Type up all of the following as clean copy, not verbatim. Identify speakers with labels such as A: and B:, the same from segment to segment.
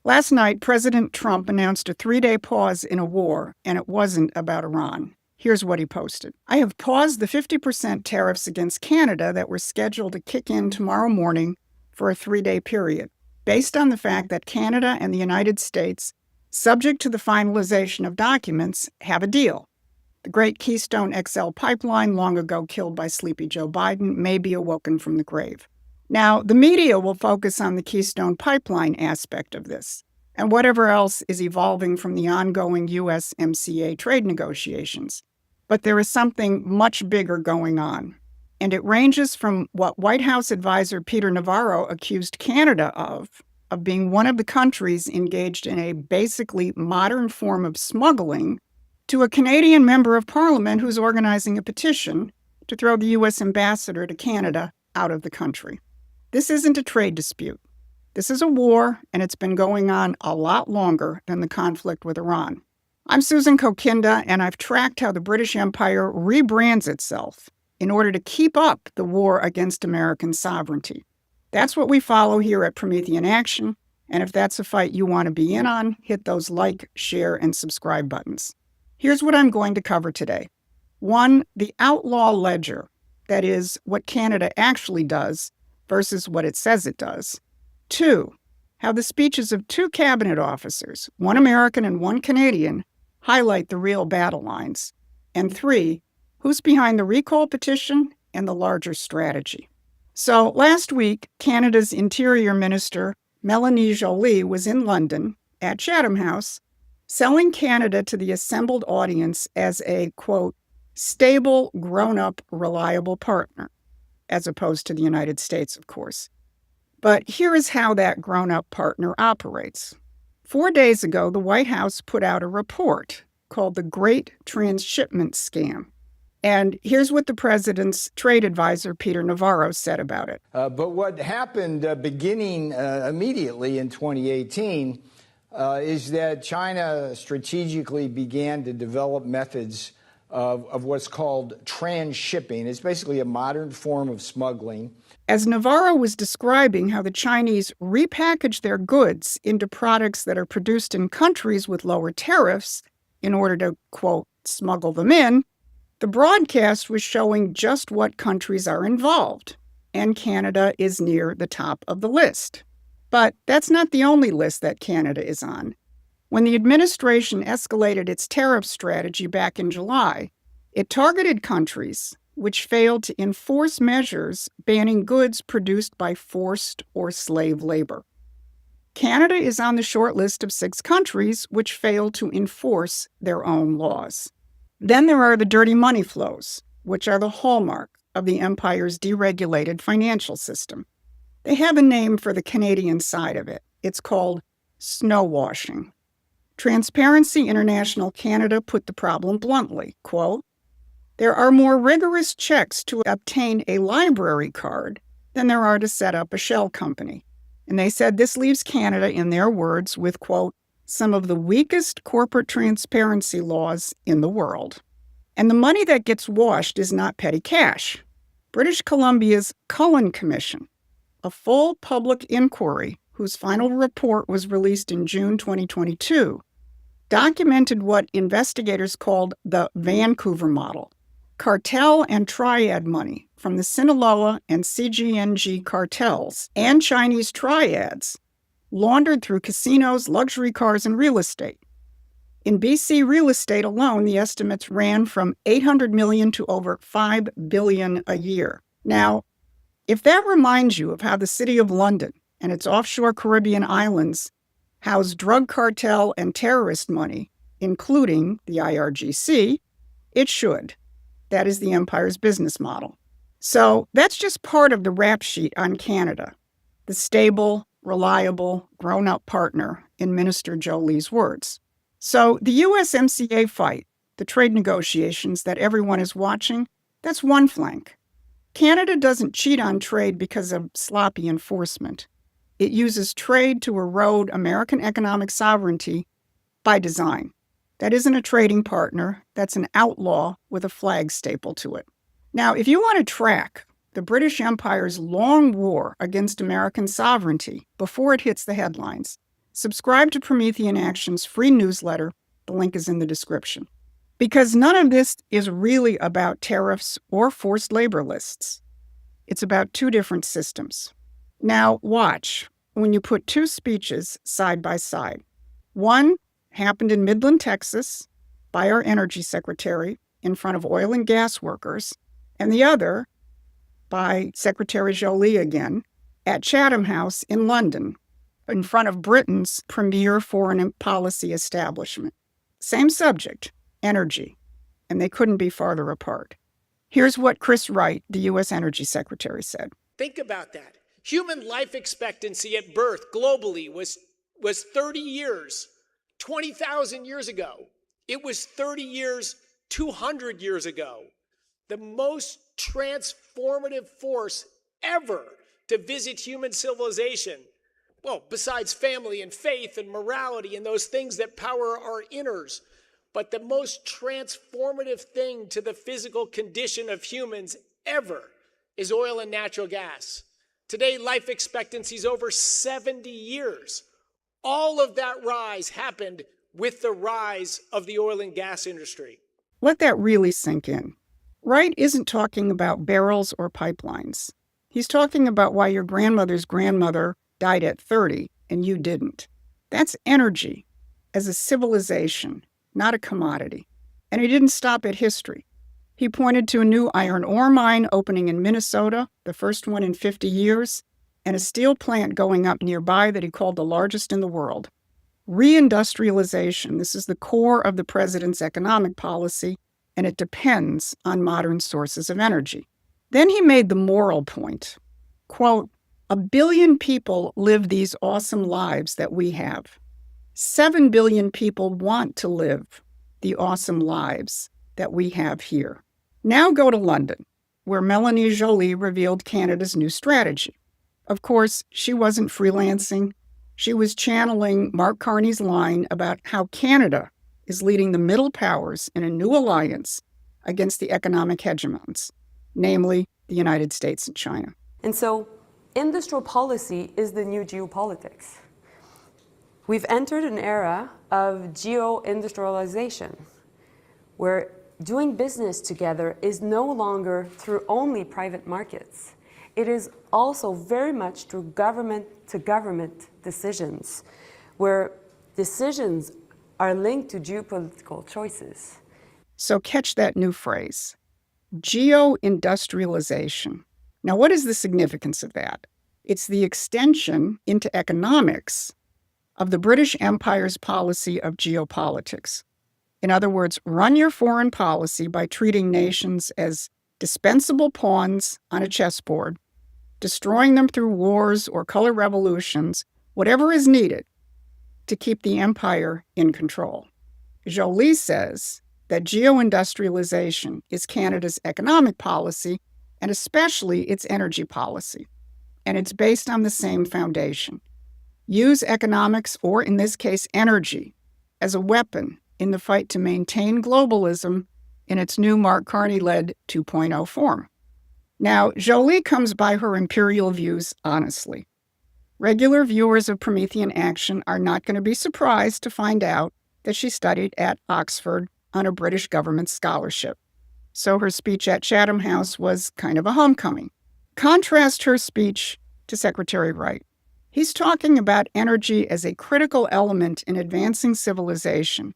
A: Last night, President Trump announced a 3-day pause in a war, and it wasn't about Iran. Here's what he posted. I have paused the 50% tariffs against Canada that were scheduled to kick in tomorrow morning for a 3-day period, based on the fact that Canada and the United States, subject to the finalization of documents, have a deal. The great Keystone XL pipeline, long ago killed by sleepy Joe Biden, may be awoken from the grave. Now, the media will focus on the Keystone pipeline aspect of this and whatever else is evolving from the ongoing USMCA trade negotiations. But there is something much bigger going on, and it ranges from what White House advisor Peter Navarro accused Canada of being one of the countries engaged in a basically modern form of smuggling, to a Canadian member of Parliament who's organizing a petition to throw the U.S. ambassador to Canada out of the country. This isn't a trade dispute. This is a war, and it's been going on a lot longer than the conflict with Iran. I'm Susan Kokinda, and I've tracked how the British Empire rebrands itself in order to keep up the war against American sovereignty. That's what we follow here at Promethean Action, and if that's a fight you want to be in on, hit those like, share, and subscribe buttons. Here's what I'm going to cover today. 1, the outlaw ledger, that is, what Canada actually does versus what it says it does. 2, how the speeches of 2 cabinet officers, one American and one Canadian, highlight the real battle lines. And 3, who's behind the recall petition and the larger strategy. So last week, Canada's Interior Minister, Melanie Joly, was in London at Chatham House, selling Canada to the assembled audience as a, quote, stable, grown-up, reliable partner, as opposed to the United States, of course. But here is how that grown-up partner operates. 4 days ago, the White House put out a report called the Great Transshipment Scam. And here's what the president's trade advisor, Peter Navarro, said about it.
B: But what happened beginning immediately in 2018 is that China strategically began to develop methods of what's called transshipping. It's basically a modern form of smuggling.
A: As Navarro was describing how the Chinese repackage their goods into products that are produced in countries with lower tariffs in order to, quote, smuggle them in, the broadcast was showing just what countries are involved, and Canada is near the top of the list. But that's not the only list that Canada is on. When the administration escalated its tariff strategy back in July, it targeted countries which failed to enforce measures banning goods produced by forced or slave labor. Canada is on the short list of 6 countries which failed to enforce their own laws. Then there are the dirty money flows, which are the hallmark of the empire's deregulated financial system. They have a name for the Canadian side of it. It's called snowwashing. Transparency International Canada put the problem bluntly, quote, there are more rigorous checks to obtain a library card than there are to set up a shell company. And they said this leaves Canada, in their words, with, quote, some of the weakest corporate transparency laws in the world. And the money that gets washed is not petty cash. British Columbia's Cullen Commission, a full public inquiry whose final report was released in June 2022, documented what investigators called the Vancouver model, cartel and triad money from the Sinaloa and CGNG cartels and Chinese triads laundered through casinos, luxury cars, and real estate. In BC real estate alone, the estimates ran from $800 million to over $5 billion a year. Now, if that reminds you of how the City of London and its offshore Caribbean islands house drug cartel and terrorist money, including the IRGC, it should. That is the empire's business model. So that's just part of the rap sheet on Canada, the stable, reliable, grown-up partner, in Minister Joly's words. So the USMCA fight, the trade negotiations that everyone is watching, that's one flank. Canada doesn't cheat on trade because of sloppy enforcement. It uses trade to erode American economic sovereignty by design. That isn't a trading partner. That's an outlaw with a flag stapled to it. Now, if you want to track the British Empire's long war against American sovereignty before it hits the headlines, Subscribe to Promethean Action's free newsletter. The link is in the description. Because none of this is really about tariffs or forced labor lists. It's about two different systems. Now, watch when you put two speeches side by side. One happened in Midland, Texas, by our energy secretary in front of oil and gas workers, and the other by Secretary Joly again at Chatham House in London, in front of Britain's premier foreign policy establishment. Same subject, energy, and they couldn't be farther apart. Here's what Chris Wright, the U.S. Energy Secretary, said.
C: Think about that. Human life expectancy at birth globally was 30 years, 20,000 years ago. It was 30 years, 200 years ago. The most transformative force ever to visit human civilization. Well, besides family and faith and morality and those things that power our inners. But the most transformative thing to the physical condition of humans ever is oil and natural gas. Today, life expectancy is over 70 years. All of that rise happened with the rise of the oil and gas industry.
A: Let that really sink in. Wright isn't talking about barrels or pipelines. He's talking about why your grandmother's grandmother died at 30 and you didn't. That's energy as a civilization, not a commodity. And he didn't stop at history. He pointed to a new iron ore mine opening in Minnesota, the first one in 50 years, and a steel plant going up nearby that he called the largest in the world. Reindustrialization, this is the core of the president's economic policy, and it depends on modern sources of energy. Then he made the moral point, quote, 1 billion people live these awesome lives that we have. 7 billion people want to live the awesome lives that we have here. Now go to London, where Melanie Joly revealed Canada's new strategy. Of course, she wasn't freelancing. She was channeling Mark Carney's line about how Canada is leading the middle powers in a new alliance against the economic hegemons, namely the United States and China.
D: And so, industrial policy is the new geopolitics. We've entered an era of geo-industrialization, where doing business together is no longer through only private markets. It is also very much through government-to-government decisions, where decisions are linked to geopolitical choices.
A: So catch that new phrase, geo-industrialization. Now, what is the significance of that? It's the extension into economics of the British Empire's policy of geopolitics. In other words, run your foreign policy by treating nations as dispensable pawns on a chessboard, destroying them through wars or color revolutions, whatever is needed to keep the empire in control. Joly says that geo-industrialization is Canada's economic policy and especially its energy policy. And it's based on the same foundation. Use economics, or in this case, energy, as a weapon in the fight to maintain globalism in its new Mark Carney-led 2.0 form. Now, Joly comes by her imperial views honestly. Regular viewers of Promethean Action are not going to be surprised to find out that she studied at Oxford on a British government scholarship. So her speech at Chatham House was kind of a homecoming. Contrast her speech to Secretary Wright. He's talking about energy as a critical element in advancing civilization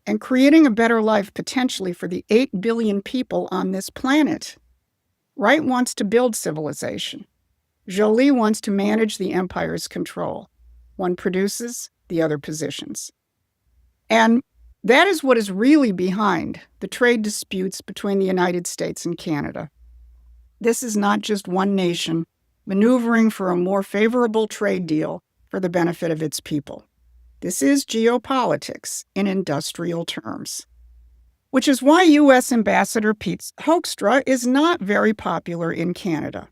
A: and creating a better life potentially for the 8 billion people on this planet. Wright wants to build civilization. Joly wants to manage the empire's control. One produces, the other positions. And that is what is really behind the trade disputes between the United States and Canada. This is not just one nation maneuvering for a more favorable trade deal for the benefit of its people. This is geopolitics in industrial terms. Which is why U.S. Ambassador Pete Hoekstra is not very popular in Canada.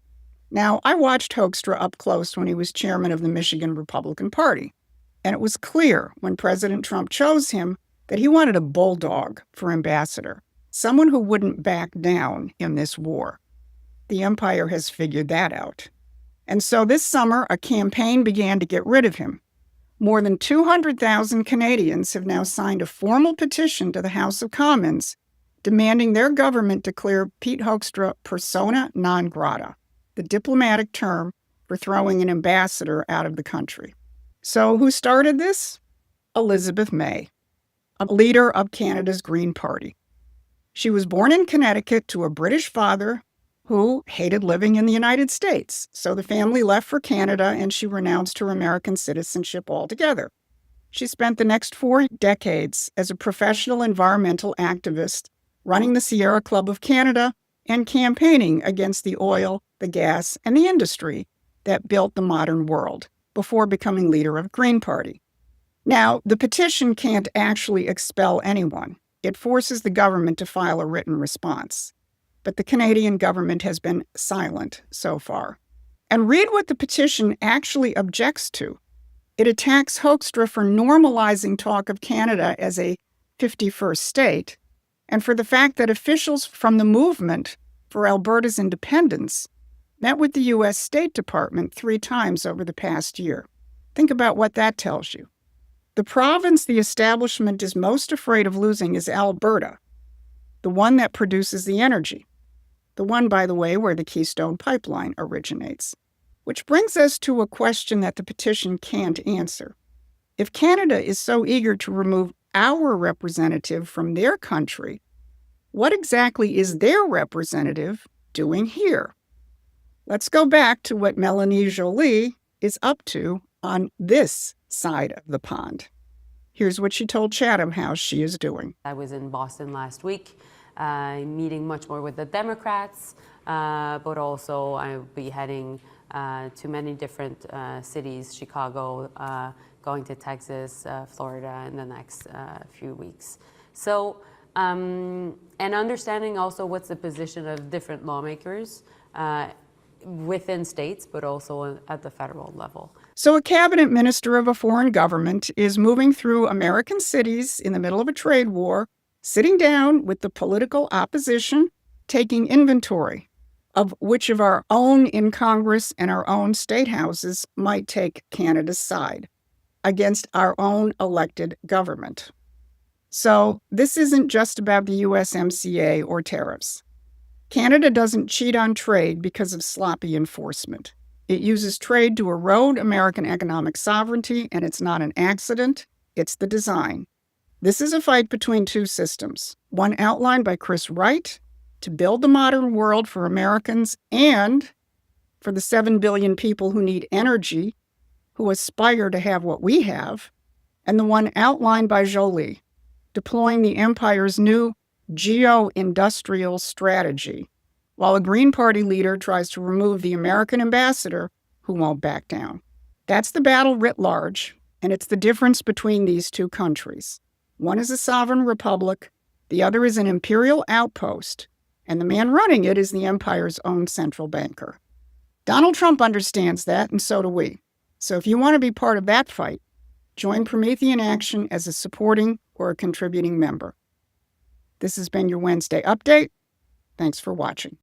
A: Now, I watched Hoekstra up close when he was chairman of the Michigan Republican Party, and it was clear when President Trump chose him that he wanted a bulldog for ambassador, someone who wouldn't back down in this war. The empire has figured that out. And so this summer, a campaign began to get rid of him. More than 200,000 Canadians have now signed a formal petition to the House of Commons demanding their government declare Pete Hoekstra persona non grata, the diplomatic term for throwing an ambassador out of the country. So who started this? Elizabeth May, a leader of Canada's Green Party. She was born in Connecticut to a British father who hated living in the United States. So the family left for Canada and she renounced her American citizenship altogether. She spent the next 4 decades as a professional environmental activist, running the Sierra Club of Canada and campaigning against the oil, the gas, and the industry that built the modern world before becoming leader of Green Party. Now, the petition can't actually expel anyone. It forces the government to file a written response. But the Canadian government has been silent so far. And read what the petition actually objects to. It attacks Hoekstra for normalizing talk of Canada as a 51st state, and for the fact that officials from the movement for Alberta's independence met with the U.S. State Department 3 times over the past year. Think about what that tells you. The province the establishment is most afraid of losing is Alberta, the one that produces the energy. The one, by the way, where the Keystone Pipeline originates. Which brings us to a question that the petition can't answer. If Canada is so eager to remove our representative from their country, what exactly is their representative doing here? Let's go back to what Melanie Joly is up to on this side of the pond. Here's what she told Chatham House she is doing.
D: I was in Boston last week, meeting much more with the Democrats, but also I'll be heading to many different cities, Chicago, going to Texas, Florida in the next few weeks. So, and understanding also what's the position of different lawmakers within states, but also at the federal level.
A: So a cabinet minister of a foreign government is moving through American cities in the middle of a trade war, sitting down with the political opposition, taking inventory of which of our own in Congress and our own state houses might take Canada's side against our own elected government. So this isn't just about the USMCA or tariffs. Canada doesn't cheat on trade because of sloppy enforcement. It uses trade to erode American economic sovereignty, and it's not an accident, it's the design. This is a fight between 2 systems, one outlined by Chris Wright to build the modern world for Americans and for the 7 billion people who need energy, who aspire to have what we have, and the one outlined by Joly, deploying the empire's new geo-industrial strategy, while a Green Party leader tries to remove the American ambassador who won't back down. That's the battle writ large, and it's the difference between these 2 countries. One is a sovereign republic, the other is an imperial outpost, and the man running it is the empire's own central banker. Donald Trump understands that, and so do we. So if you want to be part of that fight, join Promethean Action as a supporting or a contributing member. This has been your Wednesday Update. Thanks for watching.